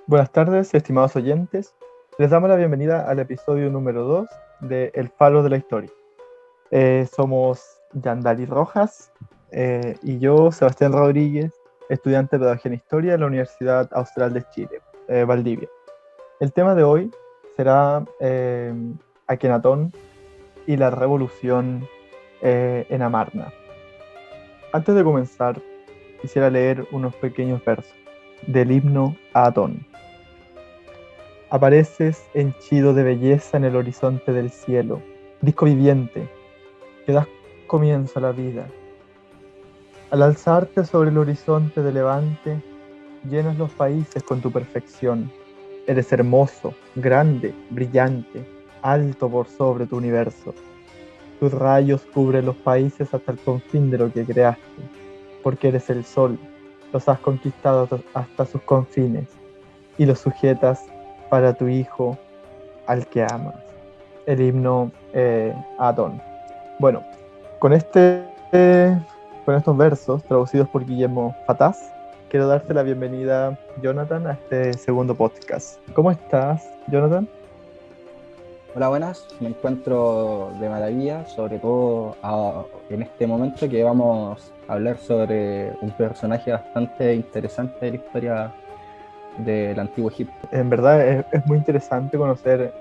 Buenas tardes, estimados oyentes. Les damos la bienvenida al episodio número 2 de El Faro de la Historia. Somos Yandali Rojas y yo, Sebastián Rodríguez, estudiante de Pedagogía en Historia en la Universidad Austral de Chile, Valdivia. El tema de hoy será Akenatón y la revolución en Amarna. Antes de comenzar, quisiera leer unos pequeños versos del himno a Atón. Apareces henchido de belleza en el horizonte del cielo, disco viviente, que das comienzo a la vida. Al alzarte sobre el horizonte de levante, llenas los países con tu perfección. Eres hermoso, grande, brillante, alto por sobre tu universo. Tus rayos cubren los países hasta el confín de lo que creaste, porque eres el sol, los has conquistado hasta sus confines y los sujetas para tu hijo al que amas. El himno a Atón. Bueno, con, con estos versos traducidos por Guillermo Fataz, quiero darte la bienvenida, Jonathan, a este segundo podcast. ¿Cómo estás, Jonathan? Hola, buenas. Me encuentro de maravilla, sobre todo en este momento que vamos a hablar sobre un personaje bastante interesante de la historia del Antiguo Egipto. En verdad es muy interesante conocer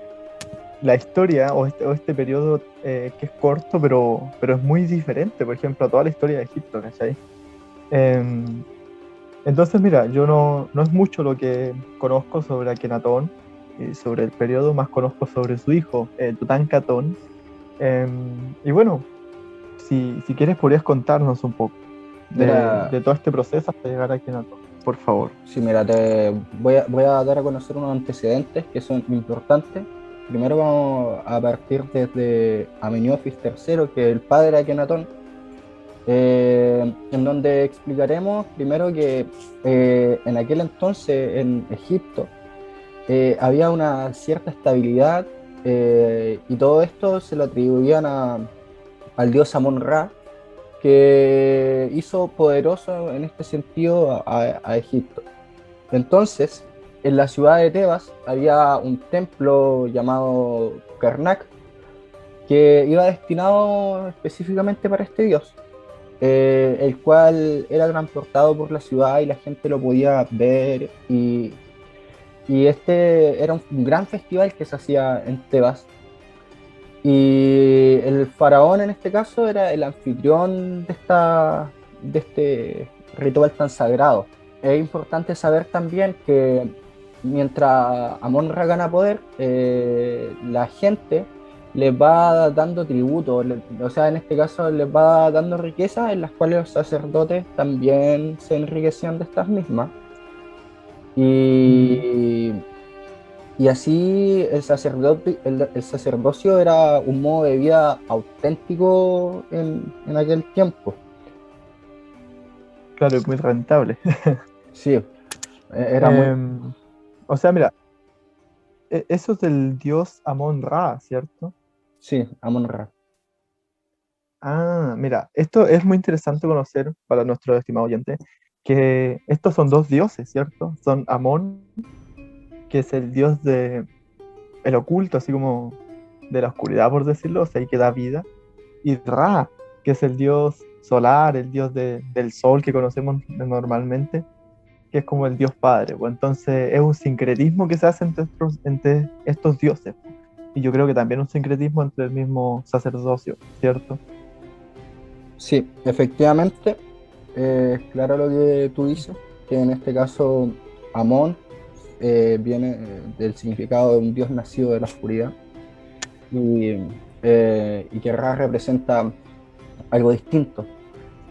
la historia o este periodo que es corto, pero es muy diferente, por ejemplo, a toda la historia de Egipto, ¿cachai? Em, Entonces, mira, yo no es mucho lo que conozco sobre Akenatón y sobre el periodo, más conozco sobre su hijo, Tutankamón. Y bueno, si quieres podrías contarnos un poco Mira, de todo este proceso hasta llegar a Akenatón, por favor. sí, mira, te voy a dar a conocer unos antecedentes que son importantes. Primero vamos a partir desde Amenofis III, que es el padre de Akenatón, en donde explicaremos primero que en aquel entonces en Egipto había una cierta estabilidad, y todo esto se lo atribuían al dios Amón-Ra, que hizo poderoso en este sentido a Egipto. Entonces, en la ciudad de Tebas había un templo llamado Karnak que iba destinado específicamente para este dios, el cual era transportado por la ciudad y la gente lo podía ver, y este era un gran festival que se hacía en Tebas. Y el faraón en este caso era el anfitrión de este ritual tan sagrado. Es importante saber también que mientras Amon-Ra gana poder, la gente les va dando tributo, o sea, en este caso les va dando riquezas en las cuales los sacerdotes también se enriquecían de estas mismas. Mm, Y y así el sacerdocio era un modo de vida auténtico en aquel tiempo. claro, es muy rentable. Sí, era muy... Em, o sea, mira, eso es del dios Amon-Ra, ¿cierto? Sí, Amon-Ra. Ah, mira, esto es muy interesante conocer para nuestro estimado oyente, que estos son dos dioses, ¿cierto? Son Amón, que es el dios de el oculto, así como de la oscuridad, por decirlo, o sea, y que da vida, y Ra, que es el dios solar, el dios del sol que conocemos normalmente, que es como el dios padre. Pues entonces es un sincretismo que se hace entre estos dioses. Y yo creo que también un sincretismo entre el mismo sacerdocio, ¿cierto? Sí, efectivamente, es claro lo que tú dices, que en este caso Amon viene del significado de un dios nacido de la oscuridad, y, y que Ra representa algo distinto.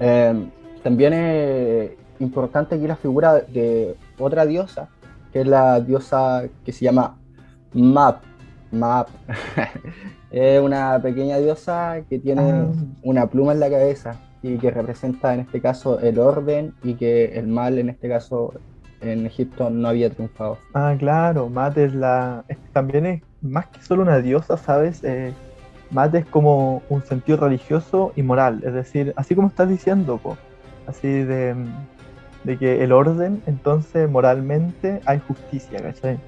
Eh, También es importante aquí la figura de otra diosa, que es la diosa que se llama Map. Map. Es una pequeña diosa que tiene Ah, una pluma en la cabeza y que representa en este caso el orden, y que el mal en este caso en Egipto no había triunfado. claro, Mate es también es más que solo una diosa, ¿sabes? Mate es como un sentido religioso y moral, es decir, así como estás diciendo, po, así de, de que el orden, entonces moralmente hay justicia, ¿cachai?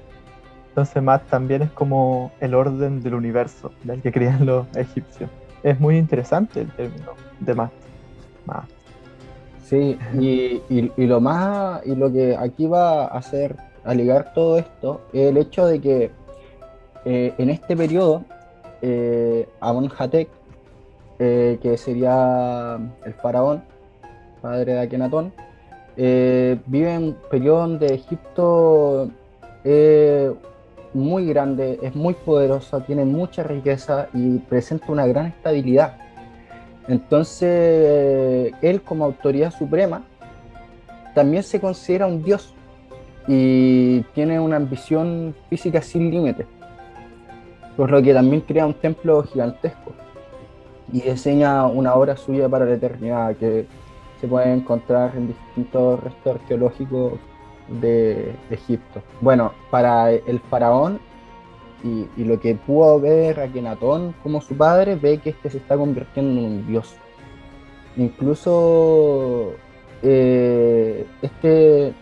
Entonces Maat también es como el orden del universo, del que creían los egipcios. Es muy interesante el término de Maat. Maat. Sí, y lo más, y lo que aquí va a hacer, a ligar todo esto, es el hecho de que en este periodo, Amenhotep, que sería el faraón, padre de Akenatón, vive en un periodo donde Egipto es muy grande, es muy poderoso, tiene mucha riqueza y presenta una gran estabilidad. Entonces, él como autoridad suprema también se considera un dios y tiene una ambición física sin límites, por lo que también crea un templo gigantesco y diseña una obra suya para la eternidad que se puede encontrar en distintos restos arqueológicos de Egipto. Bueno, para el faraón y lo que pudo ver Akenatón como su padre, ve que este se está convirtiendo en un dios. Incluso este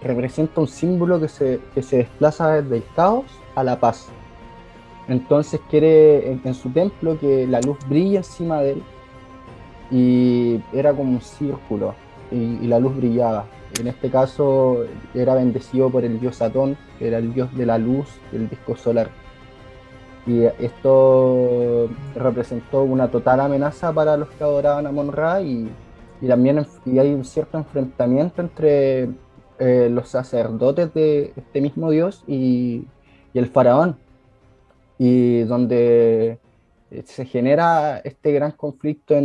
representa un símbolo que se desplaza desde el caos a la paz. Entonces quiere en su templo que la luz brille encima de él y era como un círculo y la luz brillaba. En este caso era bendecido por el dios Atón, que era el dios de la luz del disco solar. Y esto representó una total amenaza para los que adoraban a Amon-Ra y también y hay un cierto enfrentamiento entre los sacerdotes de este mismo dios y el faraón, y donde se genera este gran conflicto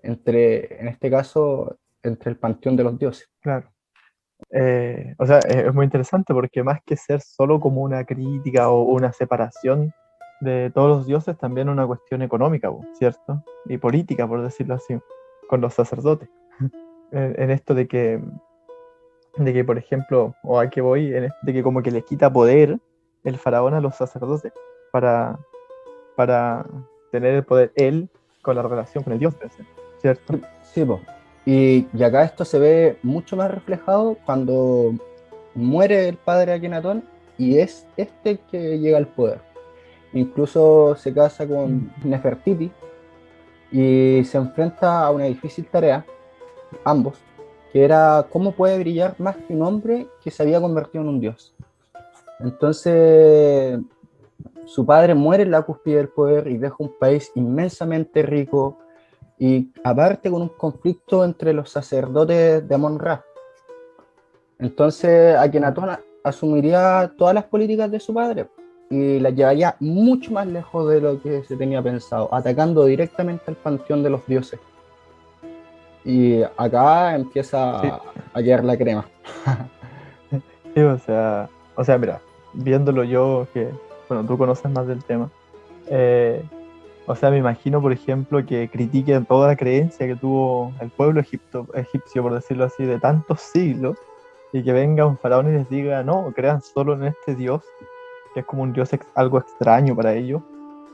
entre, en este caso, entre el panteón de los dioses. Claro. O sea, es muy interesante porque más que ser solo como una crítica o una separación de todos los dioses, también una cuestión económica, po, ¿cierto? Y política, por decirlo así, con los sacerdotes. En esto de que, por ejemplo, o a qué voy, de que como que le quita poder el faraón a los sacerdotes para, para tener el poder él con la relación con el dios, ¿cierto? Sí, po. Y acá esto se ve mucho más reflejado cuando muere el padre de Akenatón y es este el que llega al poder. Incluso se casa Mm. con Nefertiti y se enfrenta a una difícil tarea, ambos, que era cómo puede brillar más que un hombre que se había convertido en un dios. Entonces, su padre muere en la cúspide del poder y deja un país inmensamente rico y aparte con un conflicto entre los sacerdotes de Amon-Ra. Entonces, Claro. Akenatón asumiría todas las políticas de su padre y las llevaría mucho más lejos de lo que se tenía pensado, atacando directamente al panteón de los dioses. Y acá Sí, empieza a quedar la crema. sí, o sea, mira, viéndolo yo, que, bueno, tú conoces más del tema, eh, o sea, me imagino, por ejemplo, que critiquen toda la creencia que tuvo el pueblo egipcio, por decirlo así, de tantos siglos, y que venga un faraón y les diga, no, crean solo en este dios, que es como un dios algo extraño para ellos,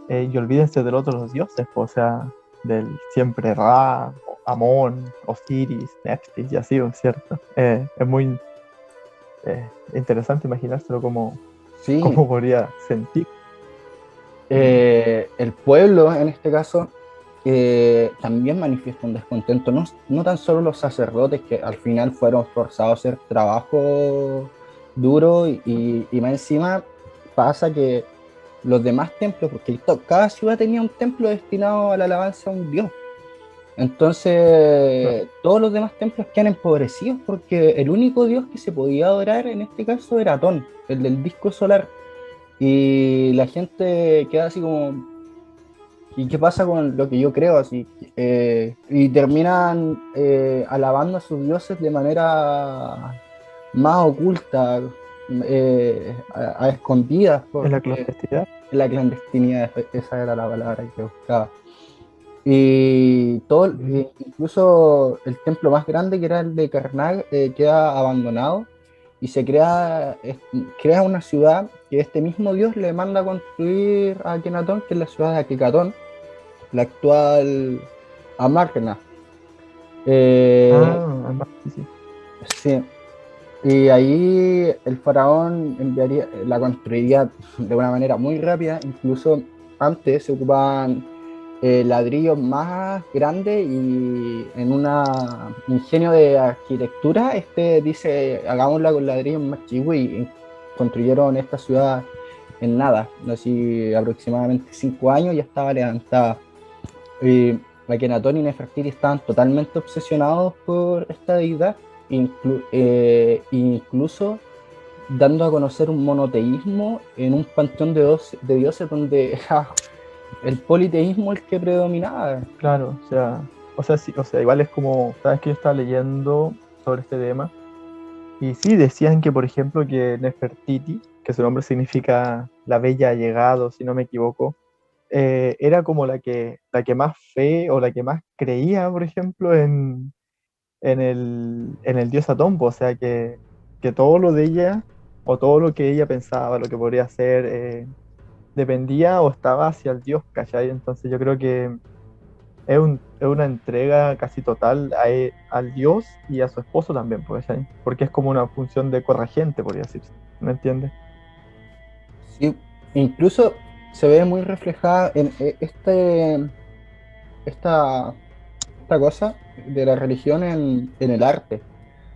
y olvídense de los otros dioses, o sea, del siempre Ra, Amón, Osiris, Neftis y así, ¿cierto? Es muy interesante imaginárselo Sí, cómo podría sentir. el pueblo en este caso también manifiesta un descontento, no, no tan solo los sacerdotes que al final fueron forzados a hacer trabajo duro y más encima pasa que los demás templos, porque cada ciudad tenía un templo destinado a la alabanza a un dios. Claro. Entonces, todos los demás templos quedan empobrecidos porque el único dios que se podía adorar en este caso era Atón, el del disco solar. Y la gente queda así como, ¿y qué pasa con lo que yo creo? Así, y terminan alabando a sus dioses de manera más oculta, a escondidas, En la porque clandestinidad. la clandestinidad, esa era la palabra que buscaba. Y todo, Mm. incluso el templo más grande, que era el de Karnak, queda abandonado y se crea una ciudad que este mismo dios le manda a construir a Akenatón, que es la ciudad de Akekatón, la actual Amarna. Eh, Ah, además, sí, sí. Sí, y ahí el faraón la construiría de una manera muy rápida, incluso antes se ocupaban ladrillos más grandes y en un ingenio de arquitectura, dice, hagámosla con ladrillos más chicos y construyeron esta ciudad en nada, así aproximadamente 5 años ya estaba levantada. Y Akenatón y Nefertiti estaban totalmente obsesionados por esta deidad, incluso dando a conocer un monoteísmo en un panteón de dioses donde el politeísmo es el que predominaba. Claro, sí, o sea, igual es como, sabes que yo estaba leyendo sobre este tema y sí decían que, por ejemplo, que Nefertiti, que su nombre significa la bella ha llegado, si no me equivoco, era como la que más fe o la que más creía, por ejemplo, en el dios Atón, po. O sea, que todo lo de ella o todo lo que ella pensaba, lo que podría hacer, dependía o estaba hacia el dios, ¿cachai? Entonces yo creo que es una entrega casi total al dios y a su esposo también, pues, ¿cachai? Porque es como una función de corregente, podría decirse, ¿me entiendes? Sí, incluso se ve muy reflejada en esta, esta cosa de la religión en el arte.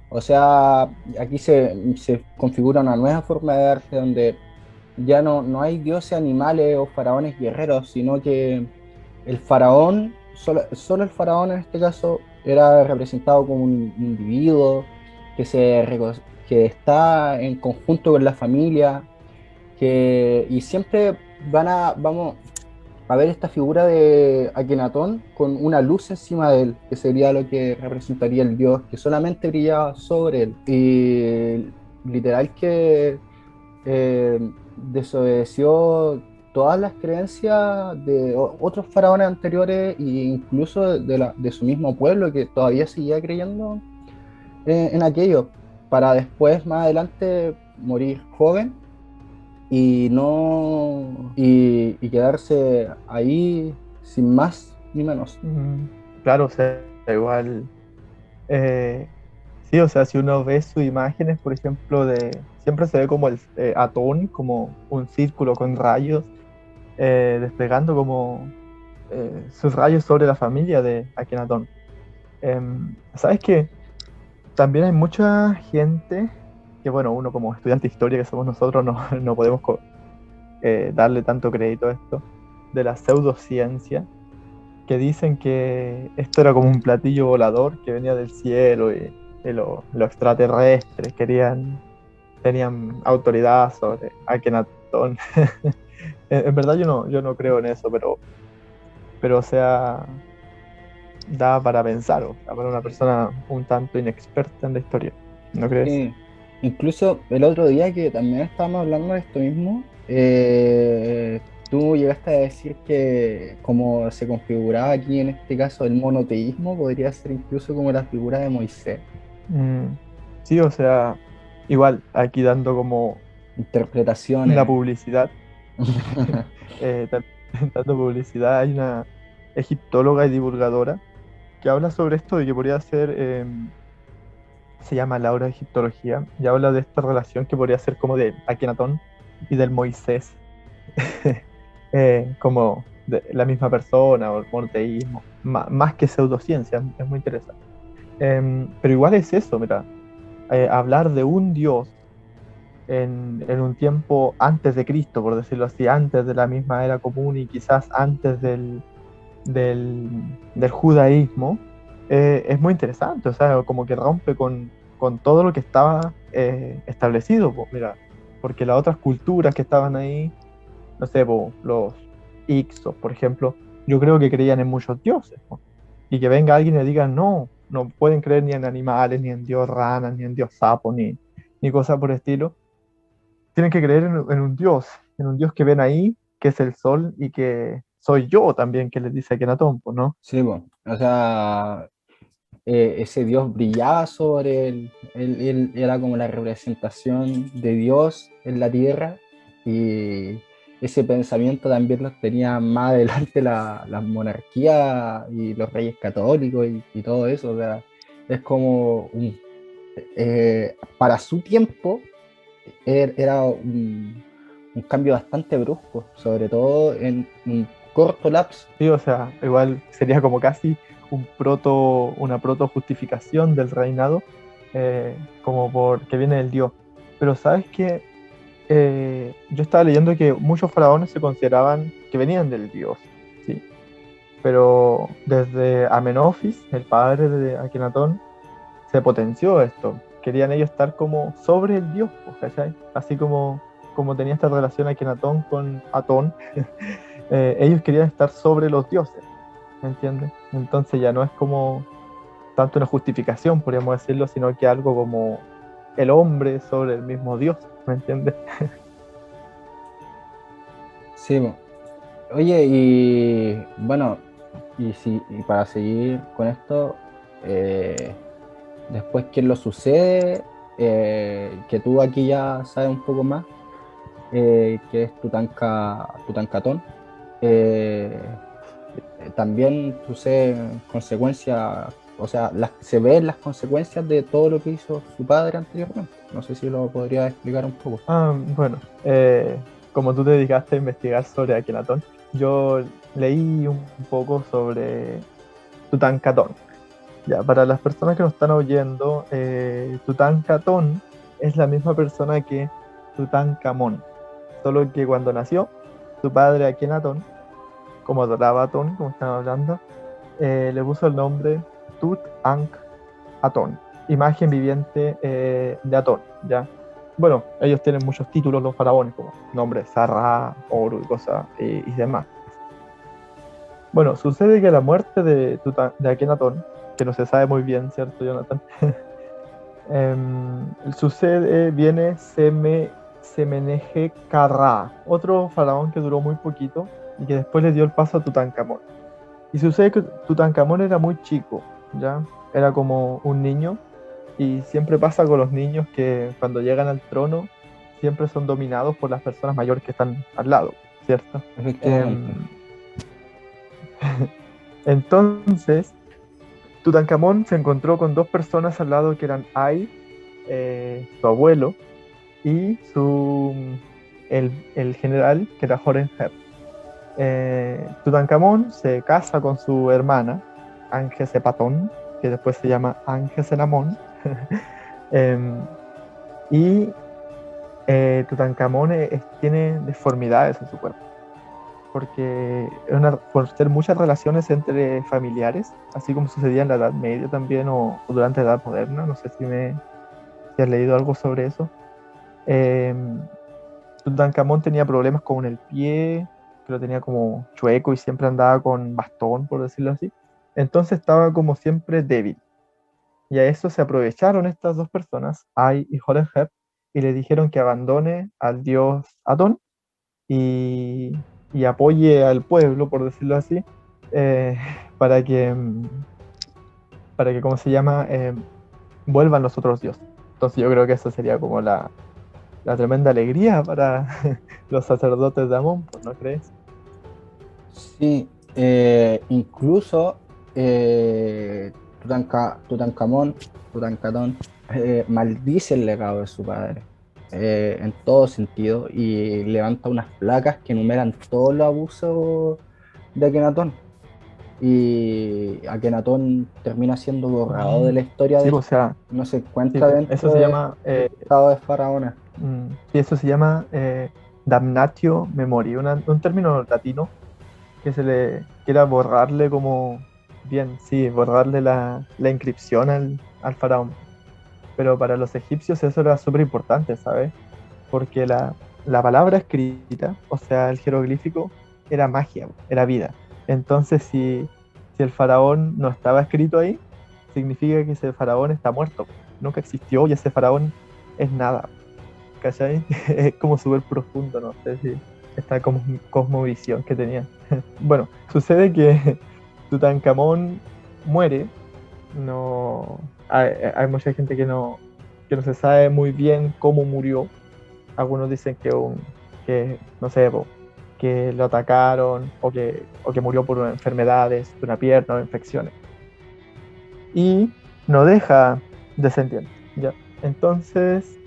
O sea, aquí se configura una nueva forma de arte donde ya no hay dioses animales o faraones guerreros, sino que el faraón, solo el faraón en este caso, era representado como un individuo que está en conjunto con la familia, y siempre vamos a ver esta figura de Akenatón con una luz encima de él, que sería lo que representaría el dios, que solamente brillaba sobre él. Y literal que desobedeció todas las creencias de otros faraones anteriores e incluso de su mismo pueblo que todavía seguía creyendo en aquello, para después, más adelante, morir joven y no y quedarse ahí sin más ni menos. Mm, claro, o sea, igual. Eh, sí, o sea, si uno ve sus imágenes, por ejemplo, siempre se ve como Atón, como un círculo con rayos, desplegando como sus rayos sobre la familia de Akenatón. ¿Sabes qué? También hay mucha gente que, bueno, uno como estudiante de historia que somos nosotros, no, no podemos darle tanto crédito a esto, de la pseudociencia, que dicen que esto era como un platillo volador que venía del cielo y los extraterrestres tenían autoridad sobre Akenatón. En verdad yo no creo en eso, pero o sea, da para pensar, o sea, para una persona un tanto inexperta en la historia, ¿no crees? Sí. Incluso el otro día que también estábamos hablando de esto mismo, tú llegaste a decir que como se configuraba aquí en este caso el monoteísmo, podría ser incluso como la figura de Moisés. Mm, sí, o sea, igual aquí dando como una Interpretaciones. publicidad, eh, ta- dando publicidad, hay una egiptóloga y divulgadora que habla sobre esto de que podría ser, se llama Laura de Egiptología, y habla de esta relación que podría ser como de Akenatón y del Moisés, como de la misma persona o el monoteísmo, más que pseudociencia, es muy interesante. Pero igual es eso, mira, hablar de un Dios en un tiempo antes de Cristo, por decirlo así, antes de la misma era común y quizás antes del judaísmo, es muy interesante, o sea, como que rompe con todo lo que estaba establecido, po, mira, porque las otras culturas que estaban ahí, no sé, po, los Ixos, por ejemplo, yo creo que creían en muchos dioses, po, y que venga alguien y le diga, no, no pueden creer ni en animales, ni en Dios ranas, ni en Dios sapo, ni cosas por el estilo. Tienen que creer en un Dios que ven ahí, que es el sol y que soy yo también, que les dice Akenatón, pues, ¿no? Sí, po. O sea, ese Dios brillaba sobre él, él era como la representación de Dios en la tierra y ese pensamiento también los tenía más adelante la monarquía y los reyes católicos y todo eso, o sea, es como para su tiempo era un cambio bastante brusco, sobre todo en un corto lapso. Sí, o sea, igual sería como casi una proto justificación del reinado, como porque viene del dios. Pero sabes que yo estaba leyendo que muchos faraones se consideraban que venían del dios, sí. Pero desde Amenofis, el padre de Akenatón, se potenció esto. Querían ellos estar como sobre el dios, pues, ¿cachai? Así como tenía esta relación Akenatón con Atón, ellos querían estar sobre los dioses, ¿me entiendes? Entonces ya no es como tanto una justificación, podríamos decirlo, sino que algo como el hombre sobre el mismo dios, ¿me entiendes? Sí, po. Oye, y bueno, y para seguir con esto, eh, después quién lo sucede, que tú aquí ya sabes un poco más, que es Tutankamón. eh, También sucede consecuencias, o sea, se ven las consecuencias de todo lo que hizo su padre anteriormente. No sé si lo podría explicar un poco. Bueno, como tú te dedicaste a investigar sobre Akenatón, yo leí un poco sobre Tutankamón. Ya, para las personas que nos están oyendo, Tutankamón es la misma persona que Tutankamón, solo que cuando nació, su padre Akenatón, como adoraba a Atón, como están hablando, le puso el nombre Tutankhatón, imagen viviente de Atón, ¿ya? Bueno, ellos tienen muchos títulos, los faraones, como nombres, Sarra, Oro y cosas y demás. Bueno, sucede que la muerte de Akenatón, que no se sabe muy bien, ¿cierto, Jonathan? Viene Semenege-Karra, otro faraón que duró muy poquito y que después le dio el paso a Tutankamón. Y sucede que Tutankamón era muy chico, ¿ya? Era como un niño y siempre pasa con los niños que cuando llegan al trono siempre son dominados por las personas mayores que están al lado, ¿cierto? Efectivamente. Em, entonces, Tutankamón se encontró con dos personas al lado que eran Ay, su abuelo, y el general que era Horemheb. Tutankamón se casa con su hermana, Angesepatón, que después se llama Angesenamón, em, y Tutankamón tiene deformidades en su cuerpo, porque por ser muchas relaciones entre familiares, así como sucedía en la Edad Media también o durante la Edad Moderna, no sé si has leído algo sobre eso. Em, Tutankamón tenía problemas con el pie, que lo tenía como chueco y siempre andaba con bastón, por decirlo así. Entonces estaba como siempre débil. Y a eso se aprovecharon estas dos personas, Ay y Horemheb, y le dijeron que abandone al dios Atón y apoye al pueblo, por decirlo así, eh, para que, ¿cómo se llama? Vuelvan los otros dioses. Entonces yo creo que eso sería como la tremenda alegría para los sacerdotes de Amón, pues, ¿no crees? Sí, incluso eh, Tutankamón, maldice el legado de su padre en todo sentido y levanta unas placas que enumeran todos los abusos de Akenatón. Y Akenatón termina siendo borrado de Mm, la historia sí, de o sea, no se sí, encuentra po, dentro del estado de faraones. eso se llama damnatio memoriae, un término latino que era borrarle como, bien, sí, borrarle la inscripción al faraón. Pero para los egipcios eso era súper importante, ¿sabes? Porque la palabra escrita, o sea, el jeroglífico, era magia, era vida. Entonces, si el faraón no estaba escrito ahí, significa que ese faraón está muerto, nunca existió y ese faraón es nada, ¿cachai? Es como súper profundo, no sé si esta como cosmovisión que tenía. Bueno, sucede que Tutankamón muere, no, hay mucha gente que no se sabe muy bien cómo murió. Algunos dicen que no sé, que lo atacaron o que murió por enfermedades de una pierna o infecciones. Y no deja descendientes. Ya. Entonces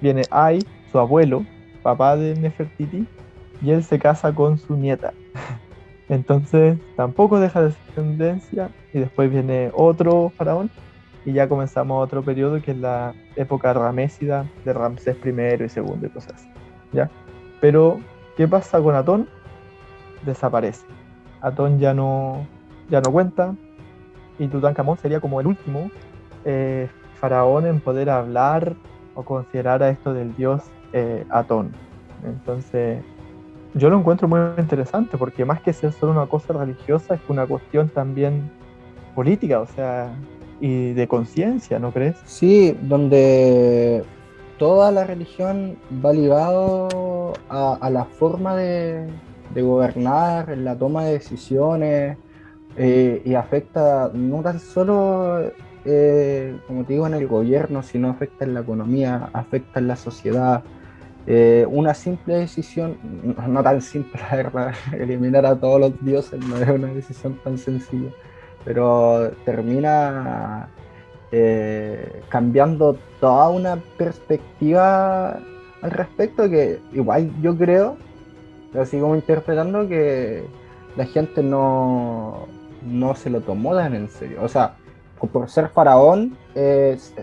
viene Ai, su abuelo, papá de Nefertiti, y él se casa con su nieta. Entonces tampoco deja descendencia y después viene otro faraón y ya comenzamos otro periodo que es la época ramésida de Ramsés primero y segundo y cosas así, ¿ya? Pero, ¿qué pasa con Atón? Desaparece. Atón ya no cuenta y Tutankamón sería como el último faraón en poder hablar o considerar a esto del dios Atón. Entonces, yo lo encuentro muy interesante porque más que ser solo una cosa religiosa, es una cuestión también política, o sea, y de conciencia, ¿no crees? Sí, donde toda la religión va ligado a la forma de gobernar, la toma de decisiones, y afecta no tan solo, como te digo, en el gobierno, sino afecta en la economía, afecta en la sociedad. Una simple decisión, no tan simple, la verdad, eliminar a todos los dioses no es una decisión tan sencilla, pero termina cambiando toda una perspectiva al respecto, que igual yo creo, así como interpretando, que la gente no se lo tomó tan en serio. O sea, por ser faraón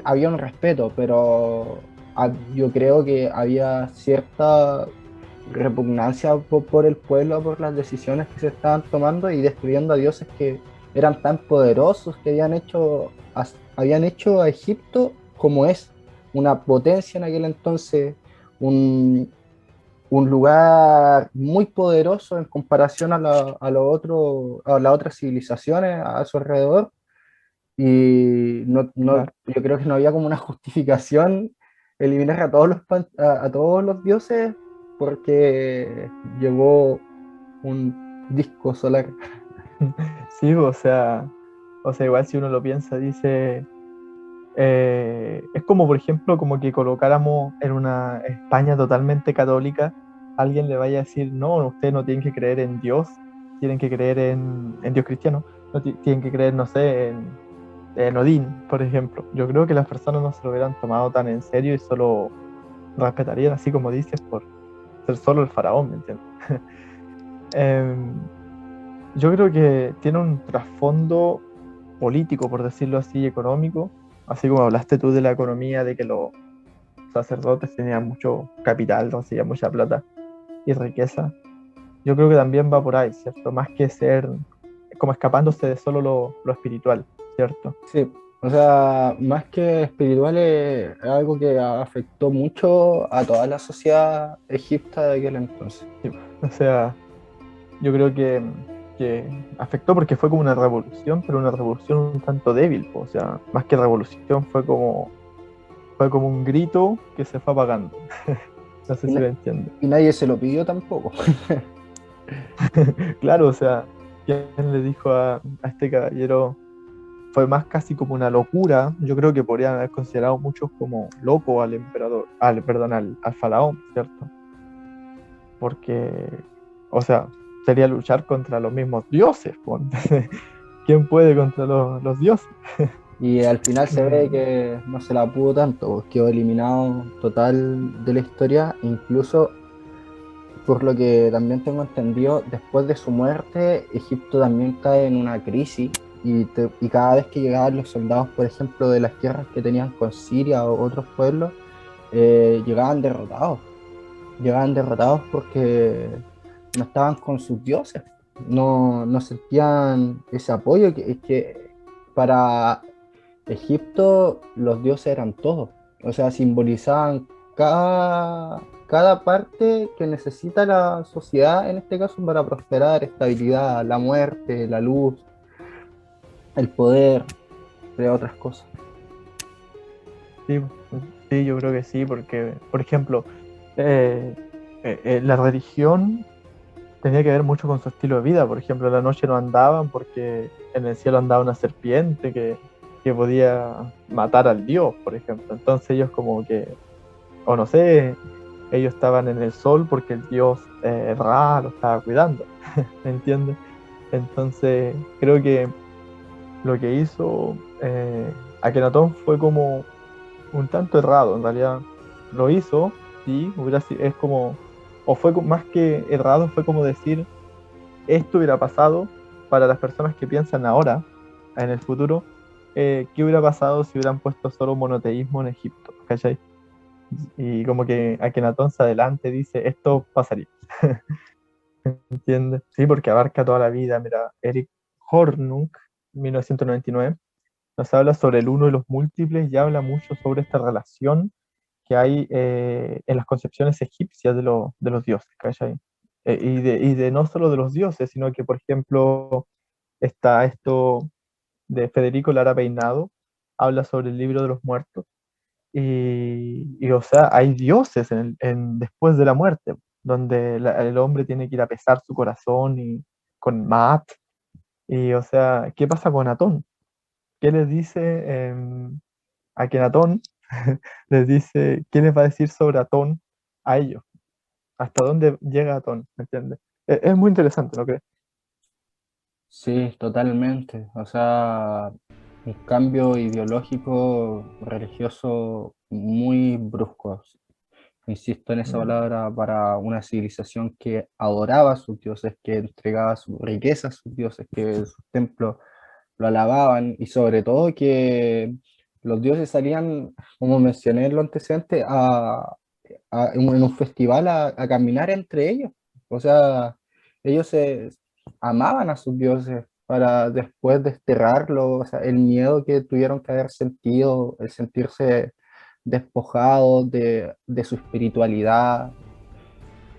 había un respeto, pero yo creo que había cierta repugnancia por el pueblo, por las decisiones que se estaban tomando y destruyendo a dioses que eran tan poderosos, que habían hecho a Egipto como es, una potencia en aquel entonces, un, un lugar muy poderoso en comparación a las otras civilizaciones a su alrededor. Y Claro. yo creo que no había como una justificación eliminar a todos a todos los dioses porque llegó un disco solar. Sí, o sea, igual si uno lo piensa, dice, es como por ejemplo, como que colocáramos en una España totalmente católica, alguien le vaya a decir, no, ustedes no tienen que creer en Dios, tienen que creer en Dios cristiano, no tienen que creer, no sé, en Odín, por ejemplo. Yo creo que las personas no se lo hubieran tomado tan en serio y solo respetarían, así como dices, por ser solo el faraón, ¿me entiendes? Em, yo creo que tiene un trasfondo político, por decirlo así, económico, así como hablaste tú de la economía, de que los sacerdotes tenían mucho capital, recibían mucha plata y riqueza. Yo creo que también va por ahí, ¿cierto? Más que ser como escapándose de solo lo espiritual, ¿cierto? Sí, o sea, más que espiritual es algo que afectó mucho a toda la sociedad egipcia de aquel entonces. Sí, o sea, yo creo que afectó porque fue como una revolución, pero una revolución un tanto débil, po. O sea, más que revolución fue como un grito que se fue apagando. No sé Y, si na- me entiendes. y nadie se lo pidió tampoco. Claro, o sea, ¿quién le dijo a este caballero? Fue más casi como una locura. Yo creo que podrían haber considerado muchos como loco al emperador, perdón, al faraón, ¿cierto? Porque, o sea, sería luchar contra los mismos dioses, po. ¿Quién puede contra los dioses? Y al final se ve Mm, que no se la pudo tanto, pues quedó eliminado total de la historia, incluso por lo que también tengo entendido, después de su muerte, Egipto también cae en una crisis y cada vez que llegaban los soldados, por ejemplo, de las guerras que tenían con Siria o otros pueblos, llegaban derrotados. Llegaban derrotados porque no estaban con sus dioses, no sentían ese apoyo que para Egipto los dioses eran todos, o sea, simbolizaban cada parte que necesita la sociedad, en este caso, para prosperar: estabilidad, la muerte, la luz, el poder, entre otras cosas. sí, sí, yo creo que sí, porque, por ejemplo, eh, la religión tenía que ver mucho con su estilo de vida. Por ejemplo, en la noche no andaban porque en el cielo andaba una serpiente que podía matar al dios, por ejemplo. Entonces ellos como que, o no sé, ellos estaban en el sol porque el dios Ra lo estaba cuidando, ¿me entiendes? Entonces creo que lo que hizo Akenatón fue como un tanto errado, en realidad. Lo hizo, sí, es como, o fue más que errado, fue como decir, esto hubiera pasado para las personas que piensan ahora, en el futuro, ¿qué hubiera pasado si hubieran puesto solo monoteísmo en Egipto? ¿Cachai? Y como que Akenatón se adelante dice, esto pasaría, ¿entiendes? Sí, porque abarca toda la vida. Mira, Eric Hornung, 1999, nos habla sobre el uno y los múltiples y habla mucho sobre esta relación que hay en las concepciones egipcias de los dioses, ¿cachai? Y de no solo de los dioses, sino que, por ejemplo, está esto de Federico Lara Peinado, habla sobre el libro de los muertos, o sea, hay dioses después de la muerte, donde el hombre tiene que ir a pesar su corazón y con Maat, y o sea, ¿qué pasa con Atón? ¿Qué les dice a Kenatón? Les dice, ¿qué les va a decir sobre Atón a ellos? ¿Hasta dónde llega Atón? ¿Me entiendes? Es muy interesante, ¿no crees? Sí, totalmente. O sea, un cambio ideológico, religioso muy brusco. Insisto en esa Mm, palabra para una civilización que adoraba a sus dioses, que entregaba su riqueza a sus dioses, que sus templos lo alababan y sobre todo que los dioses salían, como mencioné en lo antecedente, en un festival a caminar entre ellos. O sea, ellos se amaban a sus dioses para después desterrarlos, o sea, el miedo que tuvieron que haber sentido, el sentirse despojados de su espiritualidad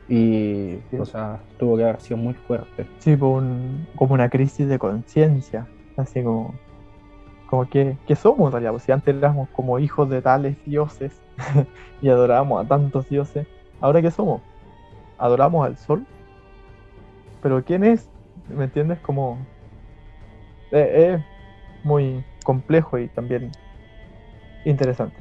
y, o sí, sea, tuvo que haber sido muy fuerte. sí, pues como una crisis de conciencia, así como que somos en realidad, pues si antes éramos como hijos de tales dioses y adorábamos a tantos dioses, ¿ahora qué somos? Adoramos al sol, pero ¿quién es? ¿Me entiendes? Como es muy complejo y también interesante.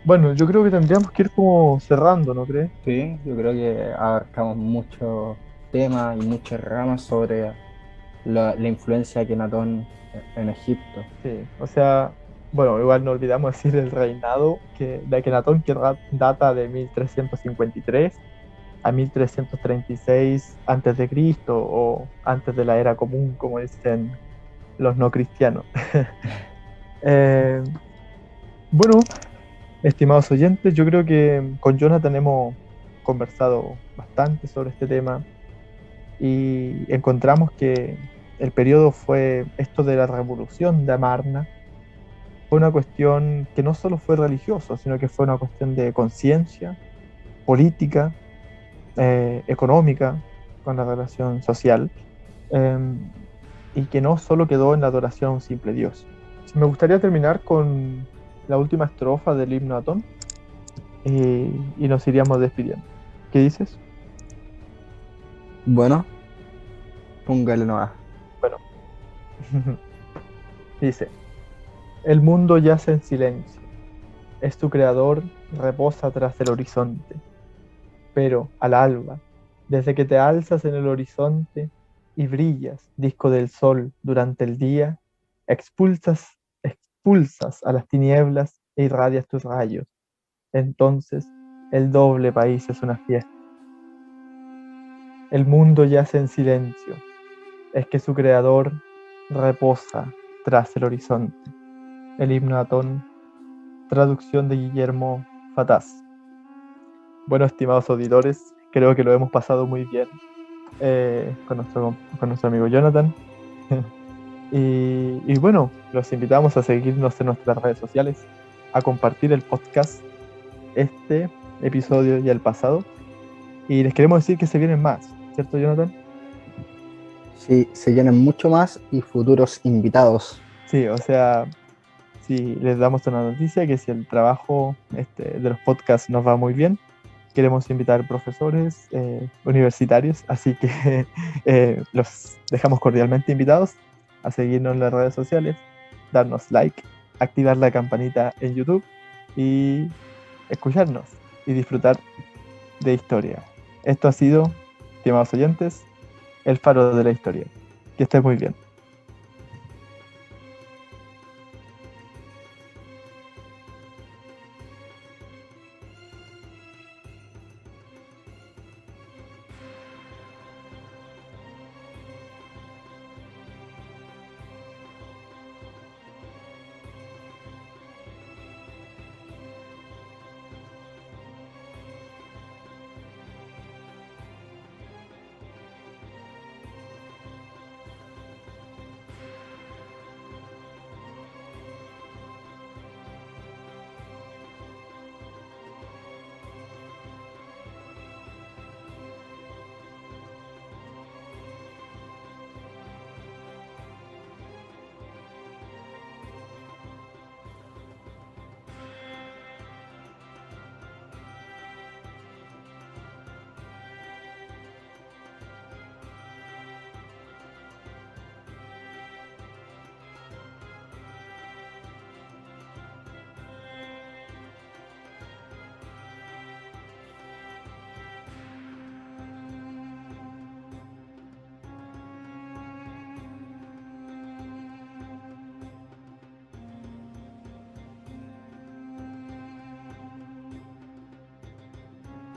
Bueno, yo creo que tendríamos que ir como cerrando, ¿no crees? Sí, yo creo que abarcamos muchos temas y muchas ramas sobre la influencia de Kenatón en Egipto. Sí, o sea, bueno, igual no olvidamos decir el reinado de Akenatón, que data de 1353 a 1336 antes de Cristo o antes de la era común, como dicen los no cristianos. Eh, bueno, estimados oyentes, yo creo que con Jonathan hemos conversado bastante sobre este tema y encontramos que el periodo fue esto de la revolución de Amarna, fue una cuestión que no solo fue religioso, sino que fue una cuestión de conciencia, política, económica, con la relación social, eh, y que no solo quedó en la adoración a un simple Dios. Me gustaría terminar con la última estrofa del himno Atón y nos iríamos despidiendo. ¿Qué dices? Bueno, póngale nomás. Bueno, dice, el mundo yace en silencio, es tu creador, reposa tras el horizonte, pero al alba, desde que te alzas en el horizonte y brillas, disco del sol, durante el día, expulsas a las tinieblas e irradias tus rayos. Entonces, el doble país es una fiesta. El mundo yace en silencio, es que su creador reposa tras el horizonte. El himno Atón, traducción de Guillermo Fataz. Bueno, estimados auditores, creo que lo hemos pasado muy bien con nuestro amigo Jonathan. Y bueno, los invitamos a seguirnos en nuestras redes sociales, a compartir el podcast, este episodio y el pasado. Y les queremos decir que se vienen más, ¿cierto, Jonathan? Sí, se llenan mucho más y futuros invitados. Sí, o sea, si les damos una noticia que si el trabajo de los podcasts nos va muy bien, queremos invitar profesores universitarios, así que los dejamos cordialmente invitados a seguirnos en las redes sociales, darnos like, activar la campanita en YouTube y escucharnos y disfrutar de historia. Esto ha sido, estimados oyentes, el faro de la historia. Que estés muy bien.